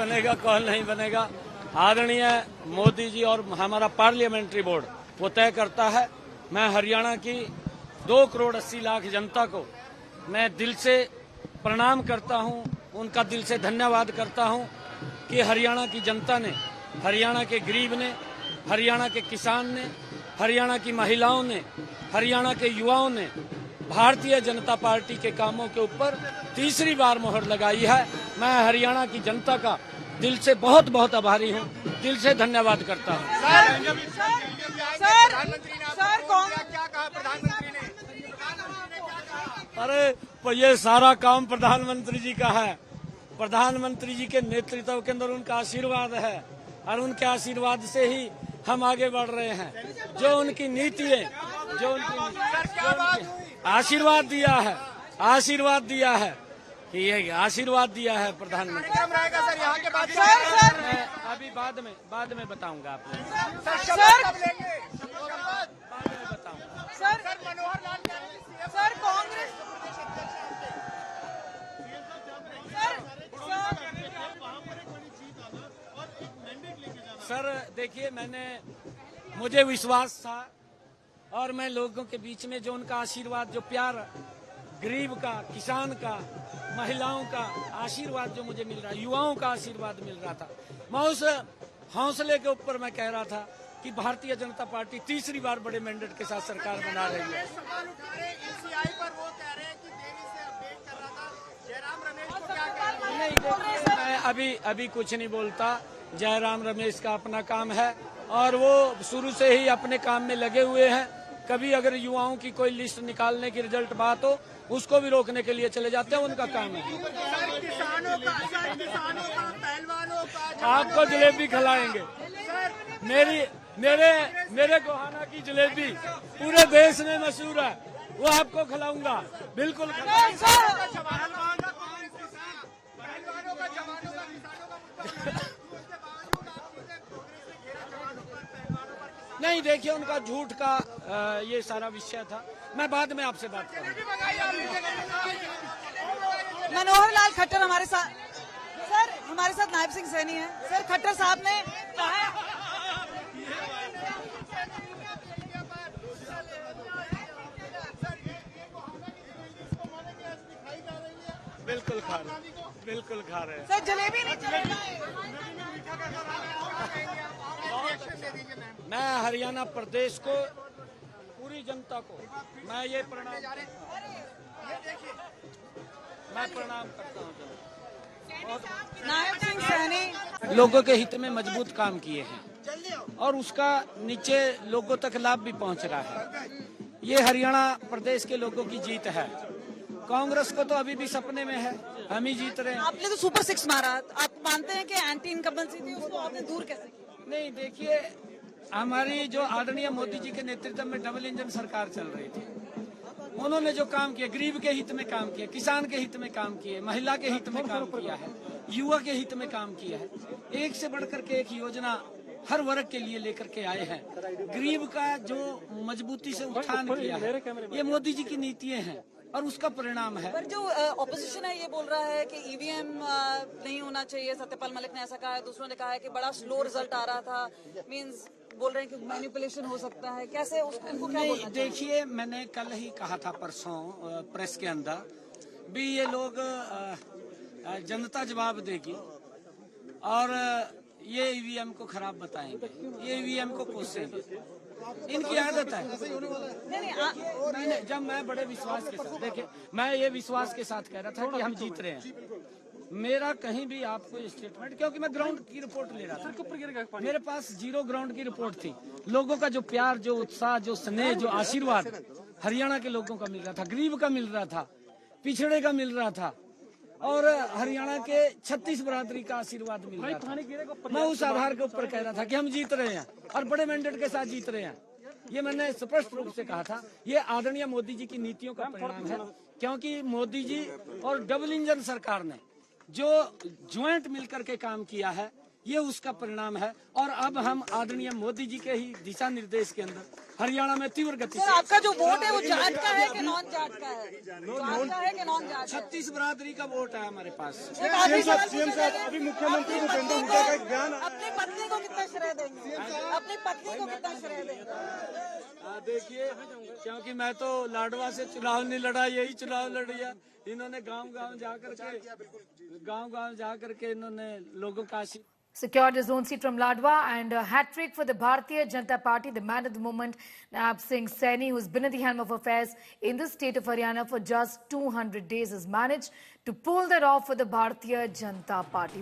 बनेगा कौन नहीं बनेगा, आदरणीय मोदी जी और हमारा पार्लियामेंट्री बोर्ड वो तय करता है। मैं हरियाणा की 2,80,00,000 जनता को मैं दिल से प्रणाम करता हूं, उनका दिल से धन्यवाद करता हूं कि हरियाणा की जनता ने, हरियाणा के गरीब ने, हरियाणा के किसान ने, हरियाणा की महिलाओं ने, हरियाणा के युवाओं ने भारतीय जनता पार्टी के कामों के ऊपर तीसरी बार मोहर लगाई है। मैं हरियाणा की जनता का दिल से बहुत बहुत आभारी हूं, दिल से धन्यवाद करता हूं। क्या कहा प्रधानमंत्री ने? अरे ये सारा काम प्रधानमंत्री जी का है। प्रधानमंत्री जी के नेतृत्व के अंदर उनका आशीर्वाद है और उनके आशीर्वाद से ही हम आगे बढ़ रहे हैं। जो उनकी नीति है, जो उनकी आशीर्वाद दिया है कि ये आशीर्वाद दिया है प्रधानमंत्री। सर यहाँ के बाद मैं अभी बाद में बताऊंगा आपको। Sir Manohar Lal sir Congress sir देखिए, मुझे विश्वास था और मैं लोगों के बीच में जो उनका आशीर्वाद, जो प्यार, गरीब का, किसान का, महिलाओं का आशीर्वाद जो मुझे मिल रहा है, युवाओं का आशीर्वाद मिल रहा था, मैं उस हौसले के ऊपर मैं कह रहा था कि भारतीय जनता पार्टी तीसरी बार बड़े मैंडेट के साथ सरकार बना रही है। सवाल उठा रहे ECI पर, वो कह रहे हैं कि देरी से अपडेट कर रहा था। जयराम रमेश को क्या कह रहे हैं? नहीं, देखिए मैं अभी कुछ नहीं बोलता। जयराम रमेश का अपना काम है और वो शुरू से ही अपने काम में लगे हुए हैं। कभी अगर युवाओं की कोई लिस्ट निकालने की रिजल्ट बात हो, उसको भी रोकने के लिए चले जाते हैं, उनका काम है। किसानों का, पहलवानों का आपको जलेबी खिलाएंगे। मेरे गोहाना की जलेबी पूरे देश में मशहूर है, वो आपको खिलाऊंगा, बिल्कुल नहीं। देखिए, उनका झूठ का ये सारा विषय था। मैं बाद में आपसे बात करूंगा। मनोहर लाल खट्टर हमारे साथ, सर हमारे साथ नायब सिंह सैनी है। सर खट्टर साहब ने कहा, बिल्कुल खा रहे हैं। सर जलेबी नहीं चलेगा। मैं हरियाणा प्रदेश को, पूरी जनता को मैं ये प्रणाम करता हूँ। नायब सिंह सैनी लोगों के हित में मजबूत काम किए हैं और उसका नीचे लोगों तक लाभ भी पहुंच रहा है। ये हरियाणा प्रदेश के लोगों की जीत है। कांग्रेस को तो अभी भी सपने में है, हम ही जीत रहे हैं। आपने तो सुपर 6 मारा, आप मानते हैं कि एंटी इनकम्बेंसी थी, उसको आपने दूर कैसे किया? नहीं, देखिए, हमारी जो आदरणीय मोदी जी के नेतृत्व में डबल इंजन सरकार चल रही थी, उन्होंने जो काम किया, गरीब के हित में काम किया, किसान के हित में काम किए, महिला के हित में काम किया है, युवा के हित में काम किया है। एक से बढ़कर के एक योजना हर वर्ग के लिए लेकर के आए हैं। गरीब का जो मजबूती से उत्थान किया है, ये मोदी जी की नीतियां हैं और उसका परिणाम है। पर जो ऑपोजिशन है ये बोल रहा है कि ईवीएम नहीं होना चाहिए। सत्यपाल मलिक ने ऐसा कहा है, दूसरों ने कहा है कि बड़ा स्लो रिजल्ट आ रहा था, मींस बोल रहे हैं कि मैनिपुलेशन हो सकता है। कैसे उसको क्या बोलना? देखिए, मैंने कल ही कहा था, परसों प्रेस के अंदर भी, ये लोग जनता जवाब देगी और ये ईवीएम को खराब बताएंगे, ये ईवीएम को कोसेंगे, इनकी आदत है। नहीं, जब मैं बड़े विश्वास के साथ, देखिए, मैं ये विश्वास के साथ कह रहा था कि हम जीत रहे हैं। मेरा कहीं भी आपको स्टेटमेंट, क्योंकि मैं ग्राउंड की रिपोर्ट ले रहा था, मेरे पास 0 ग्राउंड की रिपोर्ट थी। लोगों का जो प्यार, जो उत्साह, जो स्नेह, जो आशीर्वाद हरियाणा के लोगों का मिल रहा था, गरीब का मिल रहा था, पिछड़े का मिल रहा था और हरियाणा के 36 बरादरी का आशीर्वाद मिल रहा था। मैं उस आधार के ऊपर कह रहा था कि हम जीत रहे हैं और बड़े मैंडेट के साथ जीत रहे हैं। ये मैंने स्पष्ट रूप से कहा था। ये आदरणीय मोदी जी की नीतियों का परिणाम है, क्योंकि मोदी जी और डबल इंजन सरकार ने जो ज्वाइंट मिलकर के काम किया है, ये उसका परिणाम है। और अब हम आदरणीय मोदी जी के ही दिशा निर्देश के अंदर हरियाणा में तीव्र गति सर से। आपका जो वोट है वो जाट का है कि नॉन जाट का है? जाट का है कि नॉन जाट है? 36 बरादरी का वोट है हमारे पास। सीएम साहब अभी मुख्यमंत्री भूपेंद्र हुड्डा का एक बयान, अपनी पत्नी को कितना श्रेय देंगे? अपनी पत्नी को कितना श्रेय देंगे? देखिए, क्योंकि मैं तो लाडवा से चुनाव नहीं लड़ा, यही चुनाव लड़ लिया। इन्होंने गांव-गांव जा करके इन्होंने लोगों का Secured his own seat from Ladwa, and a hat-trick for the Bharatiya Janata Party. The man of the moment, Nab Singh Saini, who's been at the helm of affairs in the state of Haryana for just 200 days, has managed to pull that off for the Bharatiya Janata Party.